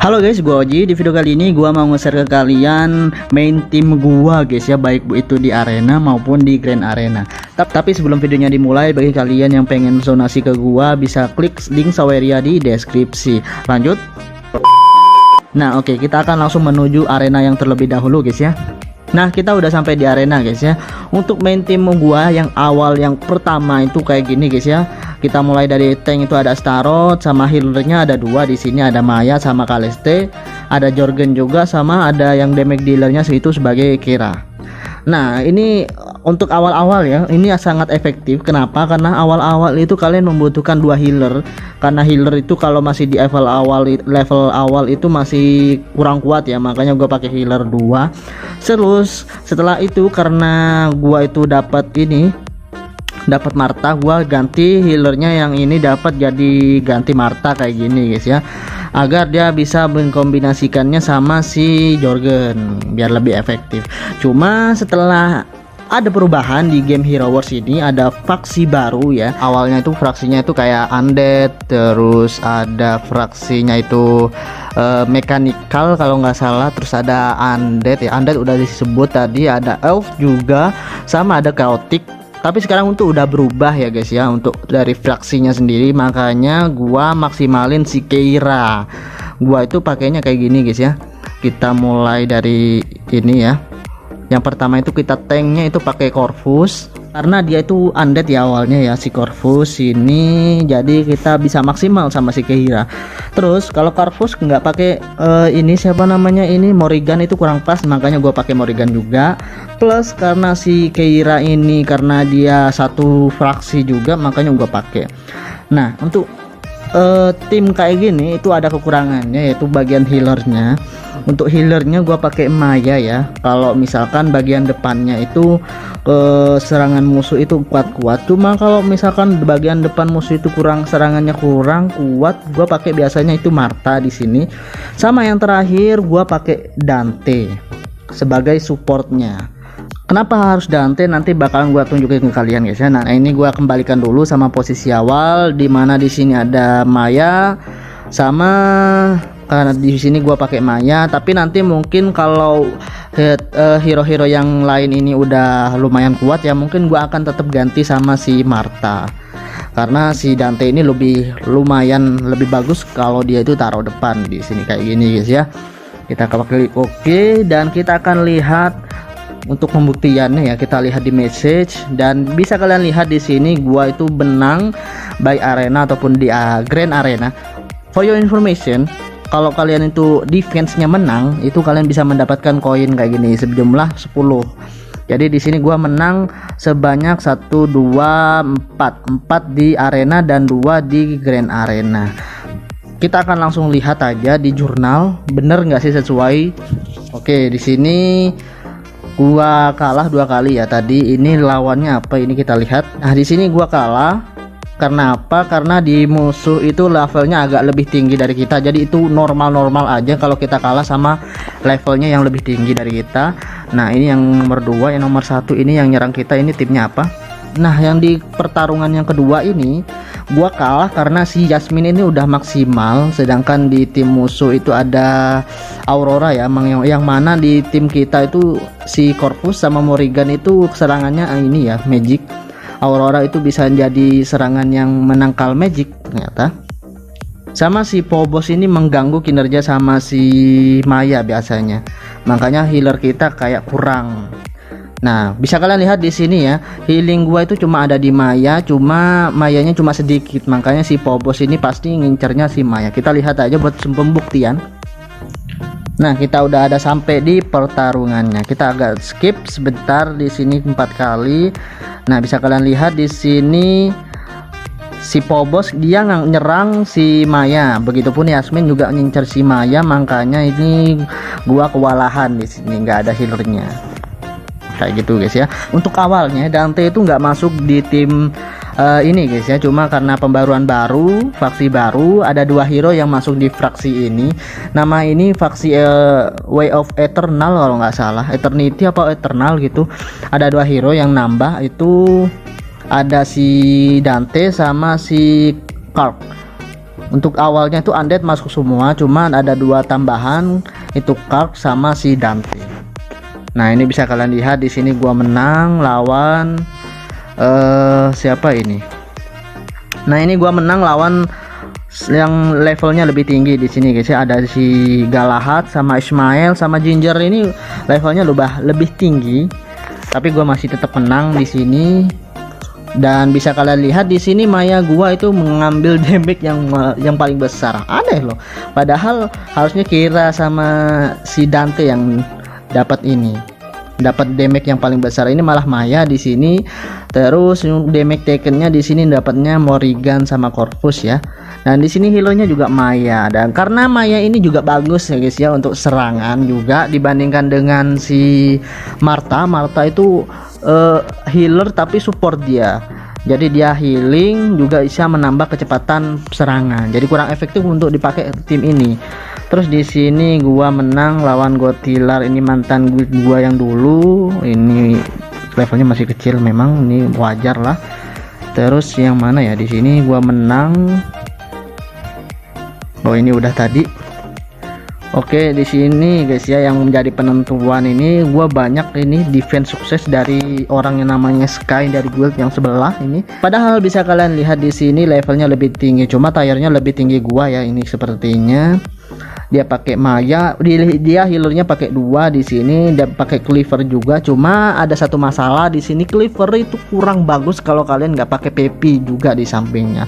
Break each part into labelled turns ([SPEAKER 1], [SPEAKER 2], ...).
[SPEAKER 1] Halo guys, gua Oji. Di video kali ini gua mau nge-share ke kalian main tim gua guys ya, baik itu di arena maupun di grand arena. Tapi sebelum videonya dimulai, bagi kalian yang pengen donasi ke gua bisa klik link Saweria di deskripsi. Lanjut. Nah, oke, kita akan langsung menuju arena yang terlebih dahulu guys ya. Nah, kita udah sampai di arena guys ya. Untuk main tim gua yang awal yang pertama itu kayak gini guys ya. Kita mulai dari tank itu ada Starot, sama healernya ada dua di sini, ada Maya sama Kaleste, ada Jorgen juga, sama ada yang damage dealernya itu sebagai Kira. Nah, ini untuk awal-awal ya, ini sangat efektif. Kenapa? Karena awal-awal itu kalian membutuhkan dua healer. Karena healer itu kalau masih di level awal itu masih kurang kuat ya, makanya gua pakai healer 2. Terus setelah itu karena gua itu dapat Marta, gua ganti healernya yang ini dapat jadi ganti Marta kayak gini guys ya, agar dia bisa mengkombinasikannya sama si Jorgen biar lebih efektif. Cuma setelah ada perubahan di game Hero Wars ini, ada faksi baru ya. Awalnya itu fraksinya itu kayak undead, terus ada fraksinya itu mechanical kalau nggak salah, terus ada undead ya, undead udah disebut tadi, ada elf juga, sama ada chaotic. Tapi sekarang untuk udah berubah ya guys ya, untuk dari fraksinya sendiri, makanya gua maksimalin si Keira. Gua itu pakainya kayak gini guys ya. Kita mulai dari ini ya. Yang pertama itu kita tanknya itu pakai Corvus, karena dia itu undead ya awalnya ya si Corvus ini, jadi kita bisa maksimal sama si Keira. Terus kalau Corvus nggak pakai ini siapa namanya ini Morrigan itu kurang pas, makanya gua pakai Morrigan juga. Plus karena si Keira ini karena dia satu fraksi juga, makanya gua pakai. Nah, untuk tim kayak gini itu ada kekurangannya, yaitu bagian healernya. Untuk healernya gua pakai Maya ya. Kalau misalkan bagian depannya itu serangan musuh itu kuat-kuat, cuma kalau misalkan bagian depan musuh itu serangannya kurang kuat, gua pakai biasanya itu Marta di sini. Sama yang terakhir gua pakai Dante sebagai supportnya. Kenapa harus Dante? Nanti bakalan gua tunjukin ke kalian guys ya. Nah, ini gua kembalikan dulu sama posisi awal, dimana di sini ada Maya, sama karena di sini gua pakai Maya. Tapi nanti mungkin kalau hero-hero yang lain ini udah lumayan kuat ya, mungkin gua akan tetap ganti sama si Marta. Karena si Dante ini lumayan lebih bagus kalau dia itu taruh depan di sini kayak gini guys ya. Kita klik oke, dan kita akan lihat untuk pembuktiannya ya. Kita lihat di message, dan bisa kalian lihat di sini gua itu menang baik arena ataupun di grand arena. For your information, kalau kalian itu defense-nya menang, itu kalian bisa mendapatkan koin kayak gini sejumlah 10. Jadi di sini gua menang sebanyak 1 2 4 di arena dan 2 di grand arena. Kita akan langsung lihat aja di jurnal, bener nggak sih sesuai. Oke, di sini gua kalah 2 kali ya tadi. Ini lawannya apa ini kita lihat. Nah, di sini gua kalah karena apa? Karena di musuh itu levelnya agak lebih tinggi dari kita. Jadi itu normal-normal aja kalau kita kalah sama levelnya yang lebih tinggi dari kita. Nah, ini yang nomor 2, yang nomor 1 ini yang nyerang kita, ini timnya apa? Nah, yang di pertarungan yang kedua ini gua kalah karena si Yasmin ini udah maksimal, sedangkan di tim musuh itu ada Aurora ya, yang mana di tim kita itu si Corvus sama Morrigan itu serangannya ini ya magic. Aurora itu bisa jadi serangan yang menangkal magic ternyata. Sama si Phobos ini mengganggu kinerja sama si Maya biasanya, makanya healer kita kayak kurang. Nah, bisa kalian lihat di sini ya, healing gua itu cuma ada di Maya, cuma Mayanya cuma sedikit, makanya si Phobos ini pasti ngincernya si Maya. Kita lihat aja buat pembuktian. Nah, kita udah ada sampai di pertarungannya. Kita agak skip sebentar di sini 4 kali. Nah, bisa kalian lihat di sini si Phobos dia nyerang si Maya, begitupun Yasmin juga ngincer si Maya, makanya ini gua kewalahan di sini, nggak ada healernya. Kayak gitu guys ya. Untuk awalnya Dante itu nggak masuk di tim ini guys ya, cuma karena pembaruan baru, faksi baru, ada 2 hero yang masuk di fraksi ini. Nama ini faksi Way of Eternal kalau nggak salah, Eternity apa Eternal gitu. Ada 2 hero yang nambah, itu ada si Dante sama si Kark. Untuk awalnya itu undead masuk semua, cuman ada 2 tambahan, itu Kark sama si Dante. Nah, ini bisa kalian lihat di sini gua menang lawan siapa ini? Nah, ini gua menang lawan yang levelnya lebih tinggi di sini guys ya. Ada si Galahad sama Ismail sama Ginger, ini levelnya lebih tinggi. Tapi gua masih tetap menang di sini. Dan bisa kalian lihat di sini Maya gua itu mengambil damage yang paling besar. Aneh loh. Padahal harusnya Kira sama si Dante yang dapat damage yang paling besar. Ini malah Maya di sini. Terus damage takennya di sini dapatnya Morrigan sama Corvus ya. Dan di sini healernya juga Maya. Dan karena Maya ini juga bagus ya guys ya untuk serangan juga dibandingkan dengan si Martha. Martha itu healer tapi support dia. Jadi dia healing juga bisa menambah kecepatan serangan. Jadi kurang efektif untuk dipakai tim ini. Terus di sini gua menang lawan Gotilar, ini mantan gua yang dulu. Ini levelnya masih kecil memang, ini wajar lah. Terus yang mana ya, di sini gua menang. Oh, ini udah tadi. Oke, di sini guys ya yang menjadi penentuan ini gua banyak ini defense sukses dari orang yang namanya Sky dari guild yang sebelah ini. Padahal bisa kalian lihat di sini levelnya lebih tinggi, cuma tayarnya lebih tinggi gua ya. Ini sepertinya dia pakai Maya, dia healernya pakai 2 di sini, dan pakai Cleaver juga. Cuma ada satu masalah di sini, Cleaver itu kurang bagus kalau kalian nggak pakai Peppy juga di sampingnya.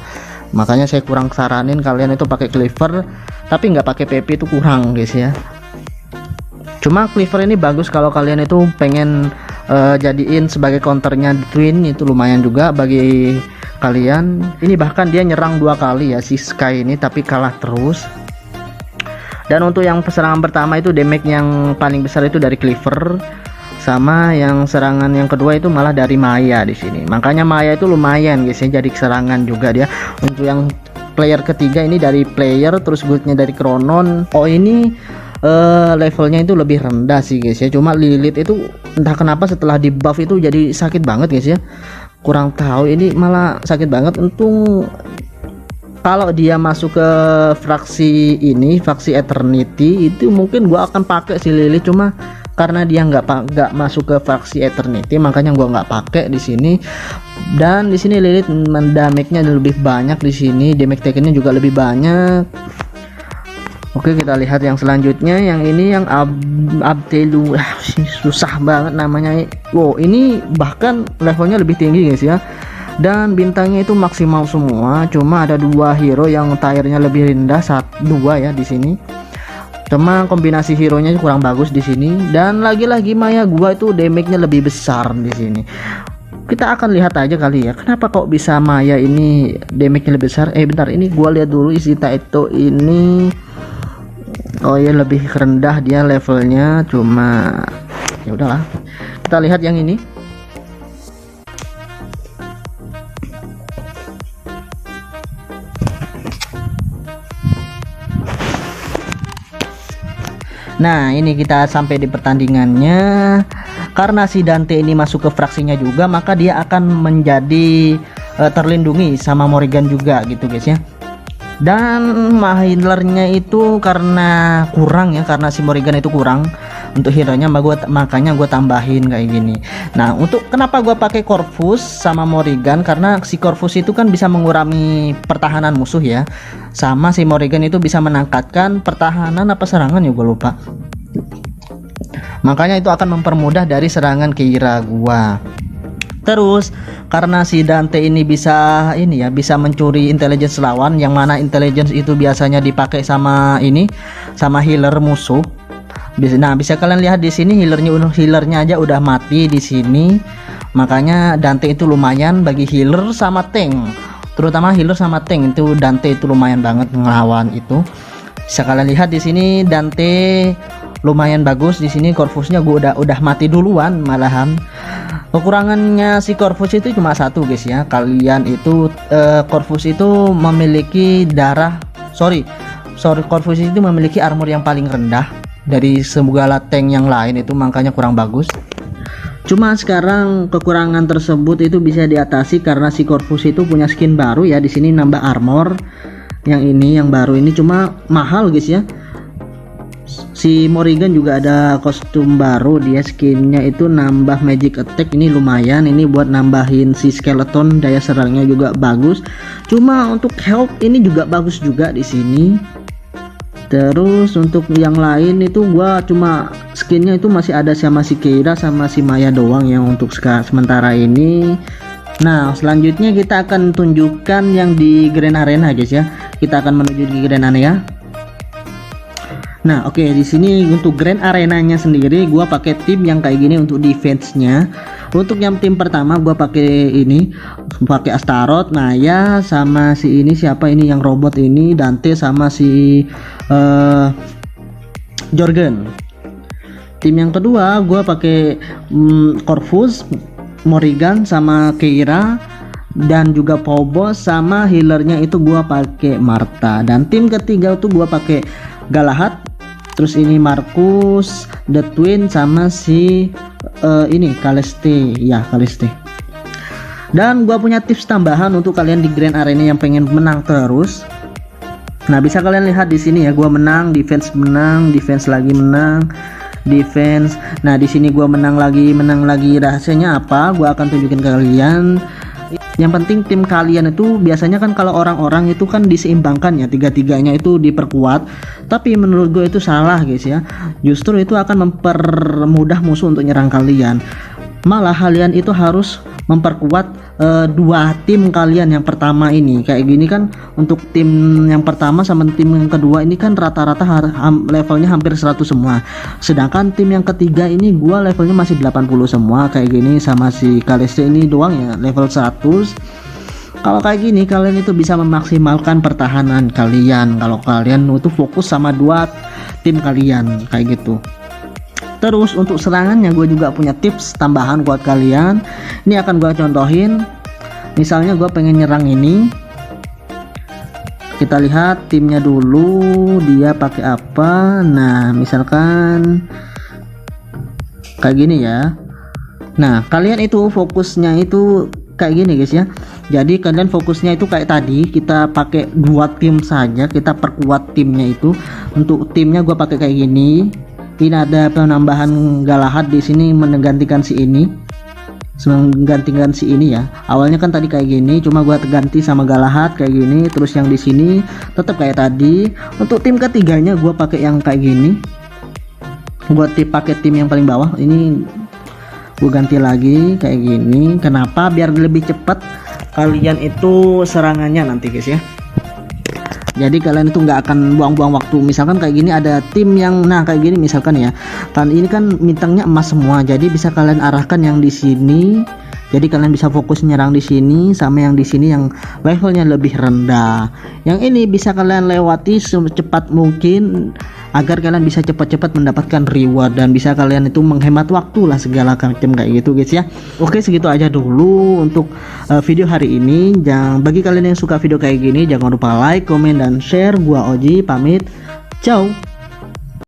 [SPEAKER 1] Makanya saya kurang saranin kalian itu pakai Cleaver, tapi nggak pakai Peppy itu kurang guys ya. Cuma Cleaver ini bagus kalau kalian itu pengen jadiin sebagai counternya Twin, itu lumayan juga bagi kalian. Ini bahkan dia nyerang 2 kali ya si Sky ini, tapi kalah terus. Dan untuk yang serangan pertama itu damage yang paling besar itu dari Cleaver, sama yang serangan yang kedua itu malah dari Maya di sini. Makanya Maya itu lumayan guys ya jadi serangan juga dia. Untuk yang player ketiga ini dari player, terus guildnya dari Kronon. Oh, ini levelnya itu lebih rendah sih guys ya. Cuma Lilith itu entah kenapa setelah di buff itu jadi sakit banget guys ya. Kurang tahu, ini malah sakit banget. Untung kalau dia masuk ke fraksi ini, fraksi Eternity, itu mungkin gua akan pakai si Lilith. Cuma karena dia nggak masuk ke fraksi Eternity, makanya gua nggak pakai di sini. Dan di sini Lilith damage-nya lebih banyak di sini, damage taken-nya juga lebih banyak. Oke, kita lihat yang selanjutnya. Yang ini yang Abtelu, susah banget namanya. Wow, ini bahkan levelnya lebih tinggi guys ya. Dan bintangnya itu maksimal semua. Cuma ada 2 hero yang tiernya lebih rendah, 2 ya di sini. Cuma kombinasi hero nya kurang bagus di sini. Dan lagi-lagi Maya gua itu damage-nya lebih besar di sini. Kita akan lihat aja kali ya, kenapa kok bisa Maya ini damage-nya lebih besar. Bentar, ini gua lihat dulu isi Taito ini. Oh ya, lebih rendah dia levelnya. Cuma ya udahlah. Kita lihat yang ini. Nah, ini kita sampai di pertandingannya. Karena si Dante ini masuk ke fraksinya juga, maka dia akan menjadi terlindungi sama Morrigan juga gitu guys ya. Dan healernya itu karena kurang ya, karena si Morrigan itu kurang untuk hero-nya, makanya gue tambahin kayak gini. Nah, untuk kenapa gue pakai Corvus sama Morrigan, karena si Corvus itu kan bisa mengurangi pertahanan musuh ya, sama si Morrigan itu bisa menangkatkan pertahanan apa serangan ya, gue lupa. Makanya itu akan mempermudah dari serangan Kira gua. Terus karena si Dante ini bisa bisa mencuri intelligence lawan, yang mana intelligence itu biasanya dipakai sama healer musuh. Nah, bisa kalian lihat di sini healernya aja udah mati di sini. Makanya Dante itu lumayan bagi healer sama tank. Terutama healer sama tank itu Dante itu lumayan banget ngelawan itu. Bisa kalian lihat di sini Dante lumayan bagus di sini. Corvusnya gua udah mati duluan malahan. Kekurangannya si Corvus itu cuma satu guys ya. Kalian itu Corvus itu memiliki Corvus itu memiliki armor yang paling rendah dari segala tank yang lain itu, makanya kurang bagus. Cuma sekarang kekurangan tersebut itu bisa diatasi karena si Corvus itu punya skin baru ya, di sini nambah armor. yang ini yang baru ini, cuma mahal guys ya. Si Morrigan juga ada kostum baru, dia skinnya itu nambah magic attack, ini lumayan, ini buat nambahin si skeleton, daya serangnya juga bagus. Cuma untuk health ini juga bagus juga di sini. Terus untuk yang lain itu gua cuma skinnya itu masih ada sama si Keira sama si Maya doang yang untuk sementara ini. Nah, selanjutnya kita akan tunjukkan yang di Grand Arena guys ya. Kita akan menuju di Grand Arena. Nah, oke, di sini untuk Grand Arenanya sendiri gua pakai tim yang kayak gini untuk defense-nya. Untuk yang tim pertama gua pakai ini, pakai Astaroth, Naya sama si ini siapa ini yang robot ini, Dante sama si Jorgen. Tim yang kedua gua pakai Corvus, Morrigan sama Keira, dan juga Phobos, sama healernya itu gua pakai Martha. Dan tim ketiga itu gua pakai Galahad, terus ini Marcus, The Twin sama si ini Kaleste ya, Kaleste. Dan gua punya tips tambahan untuk kalian di Grand Arena yang pengen menang terus. Nah, bisa kalian lihat di sini ya, gua menang, defense lagi menang, defense. Nah, di sini gua menang lagi. Rahasianya apa? Gua akan tunjukin ke kalian. Yang penting tim kalian itu biasanya kan kalau orang-orang itu kan diseimbangkan ya, tiga-tiganya itu diperkuat. Tapi menurut gue itu salah guys ya. Justru itu akan mempermudah musuh untuk nyerang kalian. Malah kalian itu harus memperkuat dua tim kalian yang pertama ini. Kayak gini kan untuk tim yang pertama sama tim yang kedua ini kan rata-rata levelnya hampir 100 semua. Sedangkan tim yang ketiga ini gua levelnya masih 80 semua kayak gini, sama si Kaleste ini doang ya level 100. Kalau kayak gini kalian itu bisa memaksimalkan pertahanan kalian kalau kalian itu fokus sama dua tim kalian kayak gitu. Terus untuk serangannya gue juga punya tips tambahan buat kalian. Ini akan gue contohin. Misalnya gue pengen nyerang ini, kita lihat timnya dulu dia pakai apa. Nah, misalkan kayak gini ya. Nah, kalian itu fokusnya itu kayak gini guys ya. Jadi kalian fokusnya itu kayak tadi, kita pakai dua tim saja, kita perkuat timnya itu. Untuk timnya gue pakai kayak gini. Ini ada penambahan Galahad di sini menggantikan si ini, ya. Awalnya kan tadi kayak gini, cuma gua ganti sama Galahad kayak gini. Terus yang di sini tetap kayak tadi. Untuk tim ketiganya gua pakai yang kayak gini. Gua pakai tim yang paling bawah ini, gua ganti lagi kayak gini. Kenapa? Biar lebih cepat kalian itu serangannya nanti guys ya. Jadi kalian itu nggak akan buang-buang waktu. Misalkan kayak gini ada tim yang kayak gini misalkan ya. Kan ini kan bintangnya emas semua. Jadi bisa kalian arahkan yang di sini. Jadi kalian bisa fokus nyerang di sini sama yang di sini yang levelnya lebih rendah. Yang ini bisa kalian lewati secepat mungkin agar kalian bisa cepat-cepat mendapatkan reward dan bisa kalian itu menghemat waktu lah segala macam kayak gitu guys ya. Oke, segitu aja dulu untuk video hari ini. Bagi kalian yang suka video kayak gini jangan lupa like, komen dan share. Gua Oji pamit. Ciao.